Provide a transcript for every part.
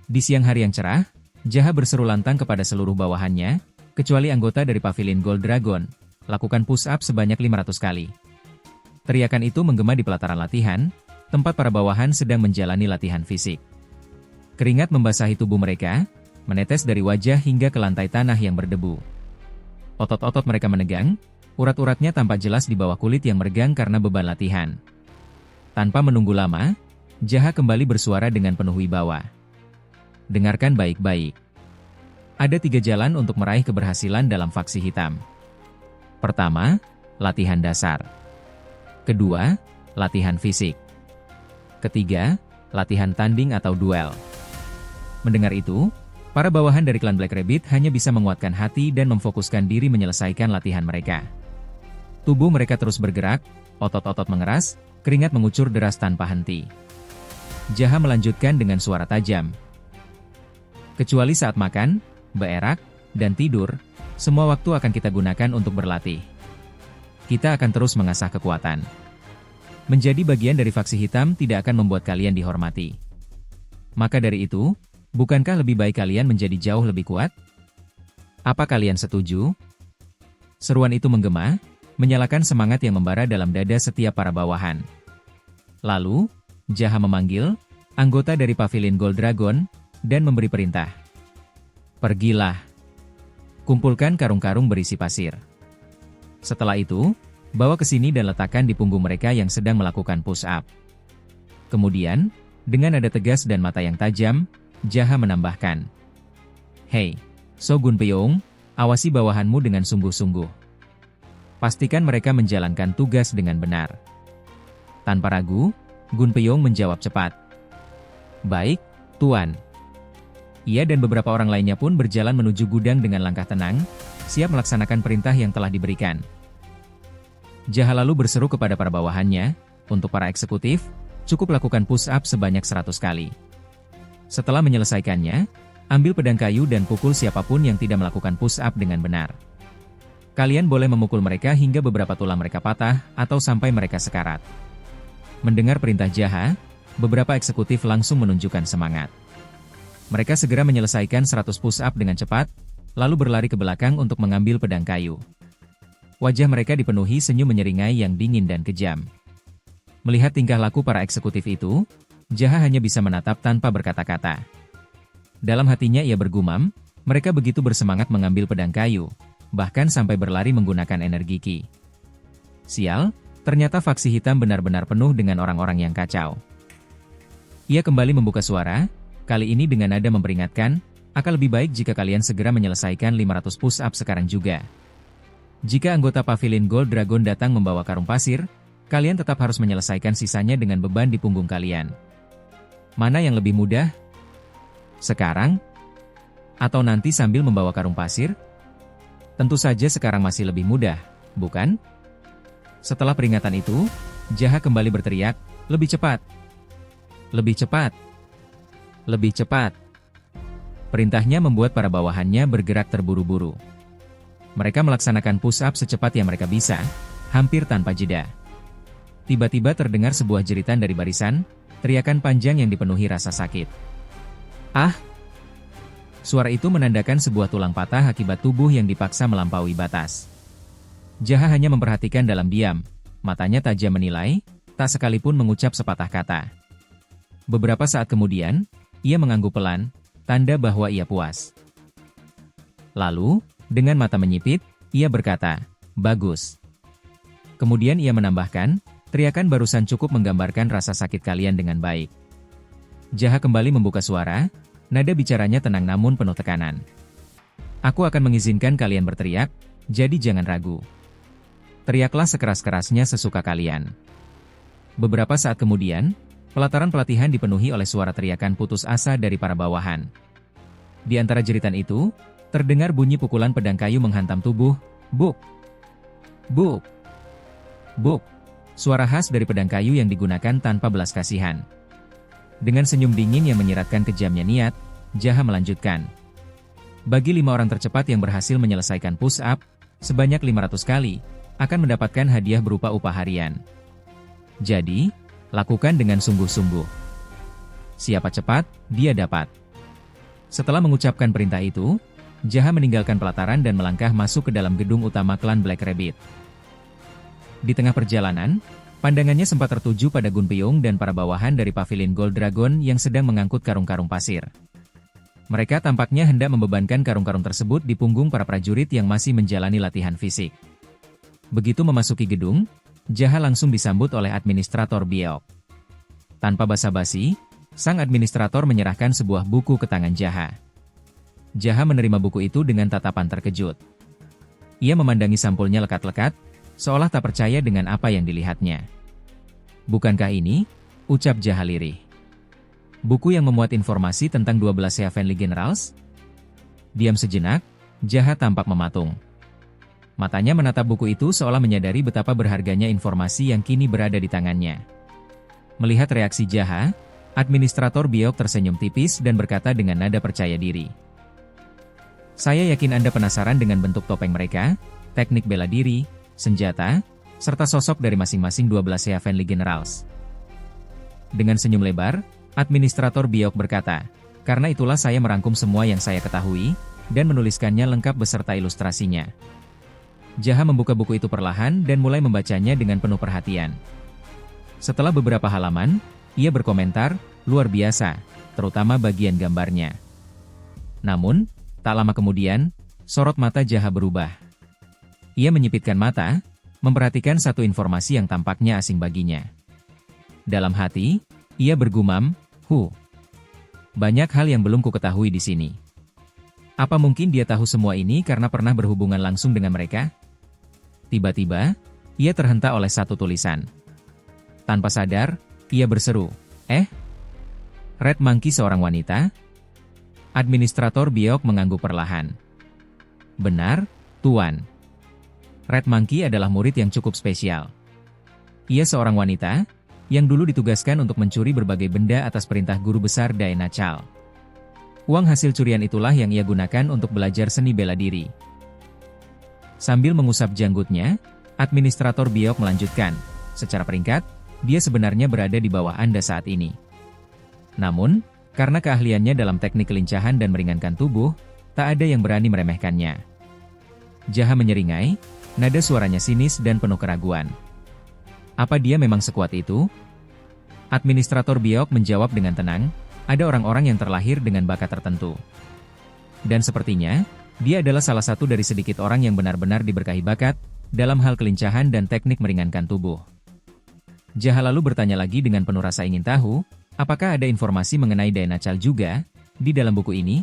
Di siang hari yang cerah, Jaha berseru lantang kepada seluruh bawahannya, kecuali anggota dari Pavilion Gold Dragon, lakukan push-up sebanyak 500 kali. Teriakan itu menggema di pelataran latihan, tempat para bawahan sedang menjalani latihan fisik. Keringat membasahi tubuh mereka, menetes dari wajah hingga ke lantai tanah yang berdebu. Otot-otot mereka menegang, urat-uratnya tampak jelas di bawah kulit yang meregang karena beban latihan. Tanpa menunggu lama, Jaha kembali bersuara dengan penuh wibawa. Dengarkan baik-baik. Ada 3 jalan untuk meraih keberhasilan dalam faksi hitam. Pertama, latihan dasar. Kedua, latihan fisik. Ketiga, latihan tanding atau duel. Mendengar itu, para bawahan dari klan Black Rabbit hanya bisa menguatkan hati dan memfokuskan diri menyelesaikan latihan mereka. Tubuh mereka terus bergerak, otot-otot mengeras, keringat mengucur deras tanpa henti. Jaha melanjutkan dengan suara tajam. Kecuali saat makan, berak, dan tidur, semua waktu akan kita gunakan untuk berlatih. Kita akan terus mengasah kekuatan. Menjadi bagian dari faksi hitam tidak akan membuat kalian dihormati. Maka dari itu, bukankah lebih baik kalian menjadi jauh lebih kuat? Apa kalian setuju? Seruan itu menggema, menyalakan semangat yang membara dalam dada setiap para bawahan. Lalu, Jaha memanggil anggota dari Pavilion Gold Dragon dan memberi perintah. Pergilah. Kumpulkan karung-karung berisi pasir. Setelah itu, bawa ke sini dan letakkan di punggung mereka yang sedang melakukan push-up. Kemudian, dengan nada tegas dan mata yang tajam, Jaha menambahkan. Hei, So Gunpyeong, awasi bawahanmu dengan sungguh-sungguh. Pastikan mereka menjalankan tugas dengan benar. Tanpa ragu, Gunpyeong menjawab cepat. Baik, Tuan. Ia dan beberapa orang lainnya pun berjalan menuju gudang dengan langkah tenang, siap melaksanakan perintah yang telah diberikan. Jaha lalu berseru kepada para bawahannya, untuk para eksekutif, cukup lakukan push-up sebanyak 100 kali. Setelah menyelesaikannya, ambil pedang kayu dan pukul siapapun yang tidak melakukan push-up dengan benar. Kalian boleh memukul mereka hingga beberapa tulang mereka patah atau sampai mereka sekarat. Mendengar perintah Jaha, beberapa eksekutif langsung menunjukkan semangat. Mereka segera menyelesaikan 100 push-up dengan cepat, lalu berlari ke belakang untuk mengambil pedang kayu. Wajah mereka dipenuhi senyum menyeringai yang dingin dan kejam. Melihat tingkah laku para eksekutif itu, Jaha hanya bisa menatap tanpa berkata-kata. Dalam hatinya ia bergumam, mereka begitu bersemangat mengambil pedang kayu, bahkan sampai berlari menggunakan energi ki. Sial, ternyata faksi hitam benar-benar penuh dengan orang-orang yang kacau. Ia kembali membuka suara, kali ini dengan nada memperingatkan, akan lebih baik jika kalian segera menyelesaikan 500 push-up sekarang juga. Jika anggota Pavilion Gold Dragon datang membawa karung pasir, kalian tetap harus menyelesaikan sisanya dengan beban di punggung kalian. Mana yang lebih mudah? Sekarang? Atau nanti sambil membawa karung pasir? Tentu saja sekarang masih lebih mudah, bukan? Setelah peringatan itu, Jaha kembali berteriak, lebih cepat! Lebih cepat! Lebih cepat! Perintahnya membuat para bawahannya bergerak terburu-buru. Mereka melaksanakan push-up secepat yang mereka bisa, hampir tanpa jeda. Tiba-tiba terdengar sebuah jeritan dari barisan, teriakan panjang yang dipenuhi rasa sakit. Ah! Suara itu menandakan sebuah tulang patah akibat tubuh yang dipaksa melampaui batas. Jaha hanya memperhatikan dalam diam, matanya tajam menilai, tak sekalipun mengucap sepatah kata. Beberapa saat kemudian, ia mengangguk pelan, tanda bahwa ia puas. Lalu, dengan mata menyipit, ia berkata, bagus. Kemudian ia menambahkan, teriakan barusan cukup menggambarkan rasa sakit kalian dengan baik. Jaha kembali membuka suara, nada bicaranya tenang namun penuh tekanan. Aku akan mengizinkan kalian berteriak, jadi jangan ragu. Teriaklah sekeras-kerasnya sesuka kalian. Beberapa saat kemudian, pelataran pelatihan dipenuhi oleh suara teriakan putus asa dari para bawahan. Di antara jeritan itu, terdengar bunyi pukulan pedang kayu menghantam tubuh, buk, buk, buk. Suara khas dari pedang kayu yang digunakan tanpa belas kasihan. Dengan senyum dingin yang menyiratkan kejamnya niat, Jaha melanjutkan. Bagi 5 orang tercepat yang berhasil menyelesaikan push-up, sebanyak 500 kali, akan mendapatkan hadiah berupa upah harian. Jadi, lakukan dengan sungguh-sungguh. Siapa cepat, dia dapat. Setelah mengucapkan perintah itu, Jaha meninggalkan pelataran dan melangkah masuk ke dalam gedung utama klan Black Rabbit. Di tengah perjalanan, pandangannya sempat tertuju pada Gunpyeong dan para bawahan dari Pavilion Gold Dragon yang sedang mengangkut karung-karung pasir. Mereka tampaknya hendak membebankan karung-karung tersebut di punggung para prajurit yang masih menjalani latihan fisik. Begitu memasuki gedung, Jaha langsung disambut oleh administrator Byeok. Tanpa basa-basi, sang administrator menyerahkan sebuah buku ke tangan Jaha. Jaha menerima buku itu dengan tatapan terkejut. Ia memandangi sampulnya lekat-lekat, seolah tak percaya dengan apa yang dilihatnya. "Bukankah ini?" ucap Jaha lirih. "Buku yang memuat informasi tentang 12 Heavenly Generals?" Diam sejenak, Jaha tampak mematung. Matanya menatap buku itu seolah menyadari betapa berharganya informasi yang kini berada di tangannya. Melihat reaksi Jaha, administrator Byeok tersenyum tipis dan berkata dengan nada percaya diri. "Saya yakin Anda penasaran dengan bentuk topeng mereka, teknik bela diri, senjata, serta sosok dari masing-masing 12 Heavenly Generals." Dengan senyum lebar, administrator Byeok berkata, "Karena itulah saya merangkum semua yang saya ketahui, dan menuliskannya lengkap beserta ilustrasinya." Jaha membuka buku itu perlahan dan mulai membacanya dengan penuh perhatian. Setelah beberapa halaman, ia berkomentar, "Luar biasa, terutama bagian gambarnya." Namun, tak lama kemudian, sorot mata Jaha berubah. Ia menyipitkan mata, memperhatikan satu informasi yang tampaknya asing baginya. Dalam hati, ia bergumam, banyak hal yang belum kuketahui di sini. Apa mungkin dia tahu semua ini karena pernah berhubungan langsung dengan mereka?" Tiba-tiba, ia terhentak oleh satu tulisan. Tanpa sadar, ia berseru, Red Monkey seorang wanita?" Administrator Byeok mengangguk perlahan. "Benar, Tuan. Red Monkey adalah murid yang cukup spesial. Ia seorang wanita, yang dulu ditugaskan untuk mencuri berbagai benda atas perintah guru besar Daena Chal. Uang hasil curian itulah yang ia gunakan untuk belajar seni bela diri." Sambil mengusap janggutnya, administrator Byeok melanjutkan, "Secara peringkat, dia sebenarnya berada di bawah Anda saat ini. Namun, karena keahliannya dalam teknik kelincahan dan meringankan tubuh, tak ada yang berani meremehkannya." Jaha menyeringai, nada suaranya sinis dan penuh keraguan. "Apa dia memang sekuat itu?" Administrator Byeok menjawab dengan tenang, "Ada orang-orang yang terlahir dengan bakat tertentu. Dan sepertinya, dia adalah salah satu dari sedikit orang yang benar-benar diberkahi bakat, dalam hal kelincahan dan teknik meringankan tubuh." Jaha lalu bertanya lagi dengan penuh rasa ingin tahu, apakah ada informasi mengenai Daena Chal juga, di dalam buku ini?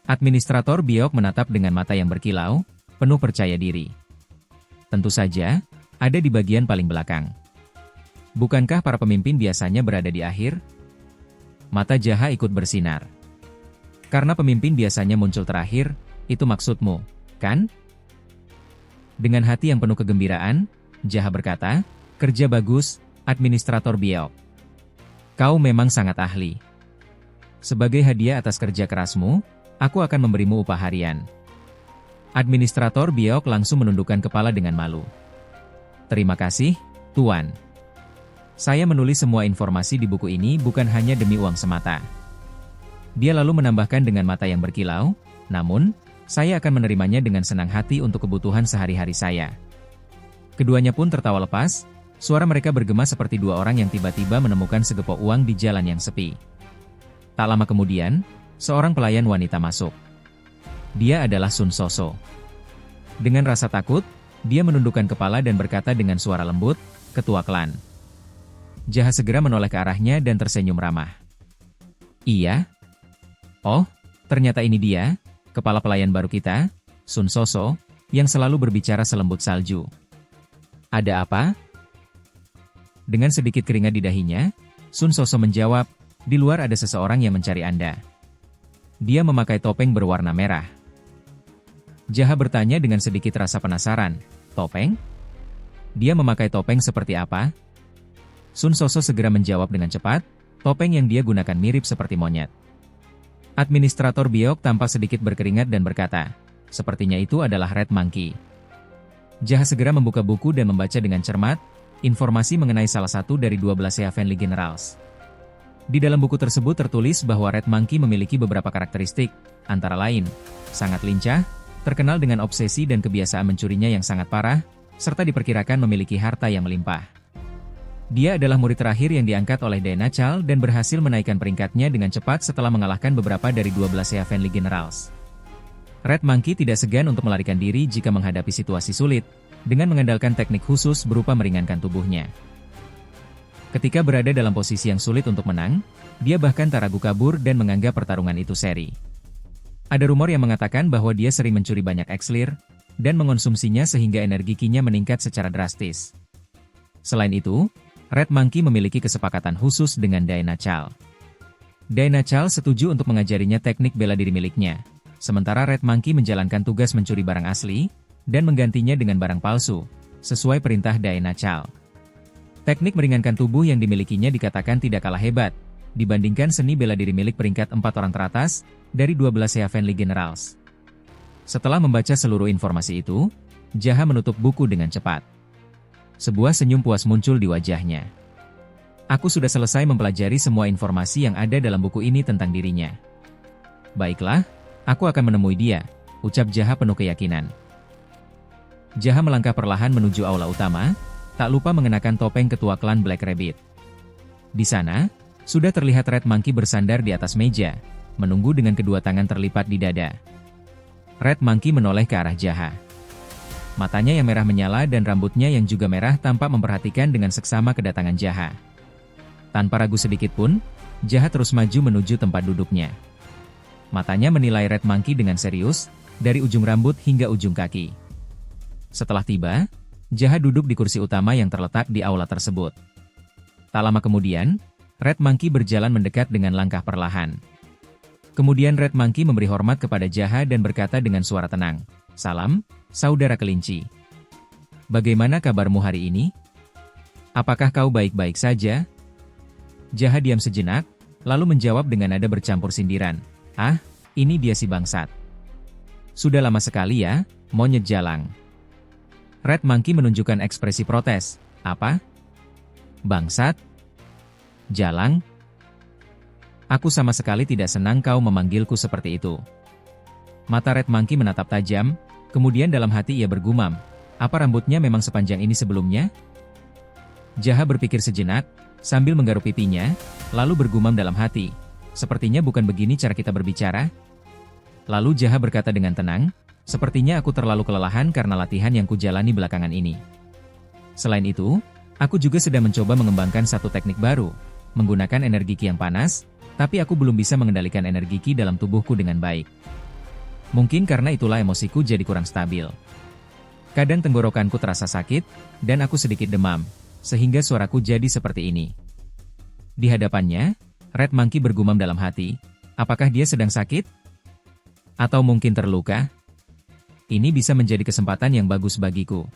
Administrator Byeok menatap dengan mata yang berkilau, penuh percaya diri. "Tentu saja, ada di bagian paling belakang. Bukankah para pemimpin biasanya berada di akhir?" Mata Jaha ikut bersinar. "Karena pemimpin biasanya muncul terakhir, itu maksudmu, kan?" Dengan hati yang penuh kegembiraan, Jaha berkata, "Kerja bagus, administrator Byeok. Kau memang sangat ahli. Sebagai hadiah atas kerja kerasmu, aku akan memberimu upah harian." Administrator Byeok langsung menundukkan kepala dengan malu. "Terima kasih, Tuan. Saya menulis semua informasi di buku ini bukan hanya demi uang semata." Dia lalu menambahkan dengan mata yang berkilau, "Namun, saya akan menerimanya dengan senang hati untuk kebutuhan sehari-hari saya." Keduanya pun tertawa lepas, suara mereka bergema seperti dua orang yang tiba-tiba menemukan segepok uang di jalan yang sepi. Tak lama kemudian, seorang pelayan wanita masuk. Dia adalah Sun Soso. Dengan rasa takut, dia menundukkan kepala dan berkata dengan suara lembut, "Ketua klan." Jaha segera menoleh ke arahnya dan tersenyum ramah. "Iya? Oh, ternyata ini dia, kepala pelayan baru kita, Sun Soso, yang selalu berbicara selembut salju. Ada apa?" Dengan sedikit keringat di dahinya, Sun Soso menjawab, "Di luar ada seseorang yang mencari Anda. Dia memakai topeng berwarna merah." Jaha bertanya dengan sedikit rasa penasaran, "Topeng? Dia memakai topeng seperti apa?" Sun Soso segera menjawab dengan cepat, "Topeng yang dia gunakan mirip seperti monyet." Administrator Byeok tampak sedikit berkeringat dan berkata, "Sepertinya itu adalah Red Monkey." Jaha segera membuka buku dan membaca dengan cermat, informasi mengenai salah satu dari 12 Heavenly Generals. Di dalam buku tersebut tertulis bahwa Red Monkey memiliki beberapa karakteristik, antara lain, sangat lincah, terkenal dengan obsesi dan kebiasaan mencurinya yang sangat parah, serta diperkirakan memiliki harta yang melimpah. Dia adalah murid terakhir yang diangkat oleh Diana Chal dan berhasil menaikkan peringkatnya dengan cepat setelah mengalahkan beberapa dari 12 Heavenly Generals. Red Monkey tidak segan untuk melarikan diri jika menghadapi situasi sulit, dengan mengandalkan teknik khusus berupa meringankan tubuhnya. Ketika berada dalam posisi yang sulit untuk menang, dia bahkan tak ragu kabur dan menganggap pertarungan itu seri. Ada rumor yang mengatakan bahwa dia sering mencuri banyak Elixir, dan mengonsumsinya sehingga energi ki-nya meningkat secara drastis. Selain itu, Red Monkey memiliki kesepakatan khusus dengan Diana Chal. Diana Chal setuju untuk mengajarinya teknik bela diri miliknya, sementara Red Monkey menjalankan tugas mencuri barang asli, dan menggantinya dengan barang palsu, sesuai perintah Diana Chal. Teknik meringankan tubuh yang dimilikinya dikatakan tidak kalah hebat, dibandingkan seni bela diri milik peringkat 4 orang teratas, dari 12 Heavenly Generals. Setelah membaca seluruh informasi itu, Jaha menutup buku dengan cepat. Sebuah senyum puas muncul di wajahnya. Aku sudah selesai mempelajari semua informasi yang ada dalam buku ini tentang dirinya. Baiklah, aku akan menemui dia, ucap Jaha penuh keyakinan. Jaha melangkah perlahan menuju aula utama, tak lupa mengenakan topeng ketua klan Black Rabbit. Di sana, sudah terlihat Red Monkey bersandar di atas meja, menunggu dengan kedua tangan terlipat di dada. Red Monkey menoleh ke arah Jaha. Matanya yang merah menyala dan rambutnya yang juga merah tampak memperhatikan dengan seksama kedatangan Jaha. Tanpa ragu sedikit pun, Jaha terus maju menuju tempat duduknya. Matanya menilai Red Monkey dengan serius, dari ujung rambut hingga ujung kaki. Setelah tiba, Jaha duduk di kursi utama yang terletak di aula tersebut. Tak lama kemudian, Red Monkey berjalan mendekat dengan langkah perlahan. Kemudian Red Monkey memberi hormat kepada Jaha dan berkata dengan suara tenang, "Salam, saudara kelinci. Bagaimana kabarmu hari ini? Apakah kau baik-baik saja?" Jaha diam sejenak, lalu menjawab dengan nada bercampur sindiran, "Ah, ini dia si bangsat. Sudah lama sekali ya, monyet jalang." Red Monkey menunjukkan ekspresi protes. "Apa? Bangsat? Jalang? Aku sama sekali tidak senang kau memanggilku seperti itu." Mata Red Monkey menatap tajam, kemudian dalam hati ia bergumam, apa rambutnya memang sepanjang ini sebelumnya? Jaha berpikir sejenak, sambil menggaruk pipinya, lalu bergumam dalam hati, sepertinya bukan begini cara kita berbicara. Lalu Jaha berkata dengan tenang, "Sepertinya aku terlalu kelelahan karena latihan yang kujalani belakangan ini. Selain itu, aku juga sedang mencoba mengembangkan satu teknik baru, menggunakan energi ki yang panas, tapi aku belum bisa mengendalikan energi ki dalam tubuhku dengan baik. Mungkin karena itulah emosiku jadi kurang stabil. Kadang tenggorokanku terasa sakit, dan aku sedikit demam, sehingga suaraku jadi seperti ini." Di hadapannya, Red Monkey bergumam dalam hati, apakah dia sedang sakit? Atau mungkin terluka? Ini bisa menjadi kesempatan yang bagus bagiku.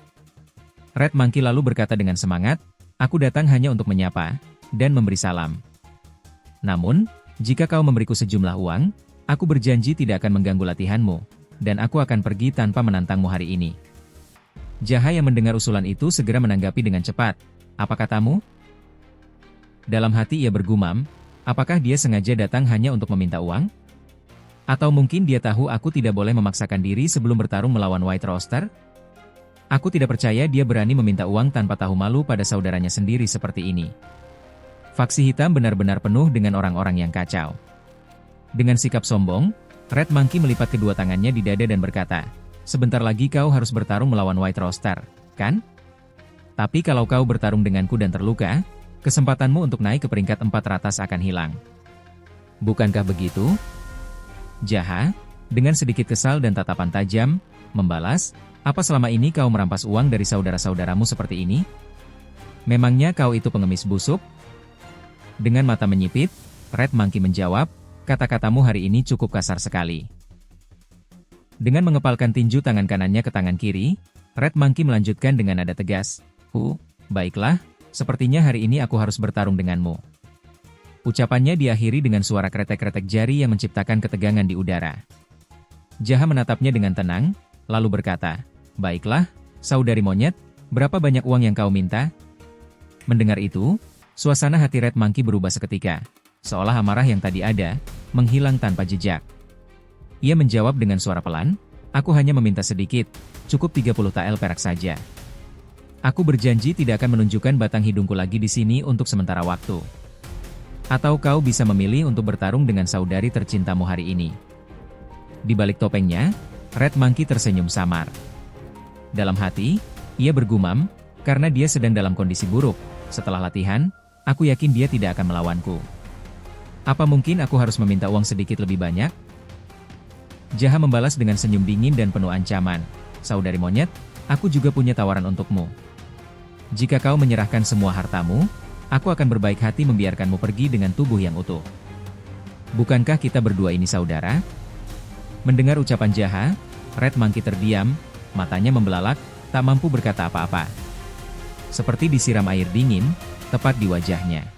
Red Monkey lalu berkata dengan semangat, "Aku datang hanya untuk menyapa, dan memberi salam. Namun, jika kau memberiku sejumlah uang, aku berjanji tidak akan mengganggu latihanmu, dan aku akan pergi tanpa menantangmu hari ini." Jaha yang mendengar usulan itu segera menanggapi dengan cepat, "Apa katamu?" Dalam hati ia bergumam, apakah dia sengaja datang hanya untuk meminta uang? Atau mungkin dia tahu aku tidak boleh memaksakan diri sebelum bertarung melawan White Rooster? Aku tidak percaya dia berani meminta uang tanpa tahu malu pada saudaranya sendiri seperti ini. Faksi hitam benar-benar penuh dengan orang-orang yang kacau. Dengan sikap sombong, Red Monkey melipat kedua tangannya di dada dan berkata, "Sebentar lagi kau harus bertarung melawan White Rooster, kan? Tapi kalau kau bertarung denganku dan terluka, kesempatanmu untuk naik ke peringkat 4 teratas akan hilang. Bukankah begitu?" Jaha, dengan sedikit kesal dan tatapan tajam, membalas, "Apa selama ini kau merampas uang dari saudara-saudaramu seperti ini? Memangnya kau itu pengemis busuk?" Dengan mata menyipit, Red Monkey menjawab, "Kata-katamu hari ini cukup kasar sekali." Dengan mengepalkan tinju tangan kanannya ke tangan kiri, Red Monkey melanjutkan dengan nada tegas, Baiklah, sepertinya hari ini aku harus bertarung denganmu." Ucapannya diakhiri dengan suara kretek-kretek jari yang menciptakan ketegangan di udara. Jaha menatapnya dengan tenang, lalu berkata, "Baiklah, saudari monyet, berapa banyak uang yang kau minta?" Mendengar itu, suasana hati Red Monkey berubah seketika. seolah amarah yang tadi ada, menghilang tanpa jejak. Ia menjawab dengan suara pelan, "Aku hanya meminta sedikit, cukup 30 tael perak saja. Aku berjanji tidak akan menunjukkan batang hidungku lagi di sini untuk sementara waktu. Atau kau bisa memilih untuk bertarung dengan saudari tercintamu hari ini." Di balik topengnya, Red Monkey tersenyum samar. Dalam hati, ia bergumam, karena dia sedang dalam kondisi buruk. Setelah latihan, aku yakin dia tidak akan melawanku. Apa mungkin aku harus meminta uang sedikit lebih banyak? Jaha membalas dengan senyum dingin dan penuh ancaman. "Saudari monyet, aku juga punya tawaran untukmu. Jika kau menyerahkan semua hartamu, aku akan berbaik hati membiarkanmu pergi dengan tubuh yang utuh." Bukankah kita berdua ini saudara? Mendengar ucapan Jaha, Red Monkey terdiam, matanya membelalak, tak mampu berkata apa-apa. Seperti disiram air dingin, tepat di wajahnya.